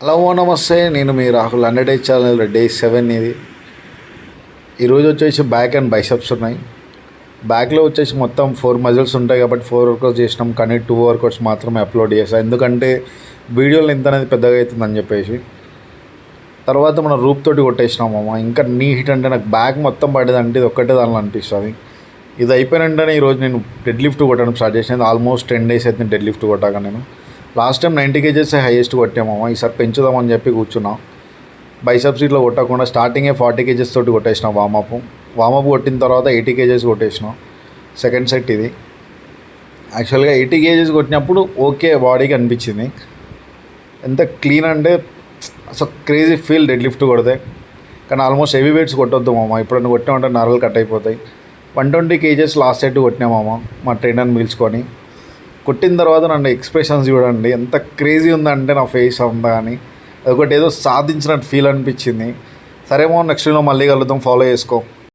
Hello నమస్తే, నేను మీ Rahul 100 channel day 7 ఇది. ఈరోజు వచ్చేసి బ్యాక్ అండ్ బైసెప్స్ ఉన్నాయి. బ్యాక్లో వచ్చేసి మొత్తం 4 మజిల్స్ ఉంటాయి కాబట్టి 4 వర్కౌట్స్ చేసినాం, కానీ 2 వర్కౌట్స్ మాత్రమే అప్లోడ్ చేసాం. ఎందుకంటే వీడియోలో ఎంత అనేది పెద్దగా అవుతుందని చెప్పేసి. తర్వాత మనం రూప్ తోటి కొట్టేసినామమ్మ. ఇంకా నీ హిట్ అంటే నాకు బ్యాక్ మొత్తం పడేదంటే ఇది ఒక్కటే దానిలో అనిపిస్తుంది. ఇది అయిపోయిన వెంటనే ఈరోజు నేను డెడ్ లిఫ్ట్ కొట్టడం స్టార్ట్ చేసినది. ఆల్మోస్ట్ 10 days అయితే డెడ్ లిఫ్ట్ కొట్టాక నేను లాస్ట్ టైం 90 kgs హైయెస్ట్ కొట్టామమ్మ. ఈసారి పెంచుదామని చెప్పి కూర్చున్నాం. బైసెప్స్ ఇట్లా కొట్టకుండా స్టార్టింగే 40 kgs తోటి కొట్టేసినాం. వామప్ కొట్టిన తర్వాత 80 kgs కొట్టేసినాం. సెకండ్ సెట్ ఇది. యాక్చువల్గా 80 kgs కొట్టినప్పుడు ఓకే బాడీకి అనిపించింది. ఎంత క్లీన్ అంటే అసలు క్రేజీ ఫీల్ డెడ్ లిఫ్ట్ కొడితే. కానీ ఆల్మోస్ట్ హెవీ వెయిట్స్ కొట్టొద్దు మామ. ఇప్పుడు కొట్టామంటే నరాలు కట్ అయిపోతాయి. 120 kgs లాస్ట్ సెట్ కొట్టినామమ్మ మా ట్రైనర్ని పిలుచుకొని. కొట్టిన తర్వాత నన్ను ఎక్స్ప్రెషన్స్ చూడండి ఎంత క్రేజీ ఉందంటే నా ఫేస్ అంతా. అని అదొకటి ఏదో సాధించినట్టు ఫీల్ అనిపించింది. సరేమో నెక్స్ట్ వీడియోలో మళ్ళీ కలుద్దాం. ఫాలో చేసుకో.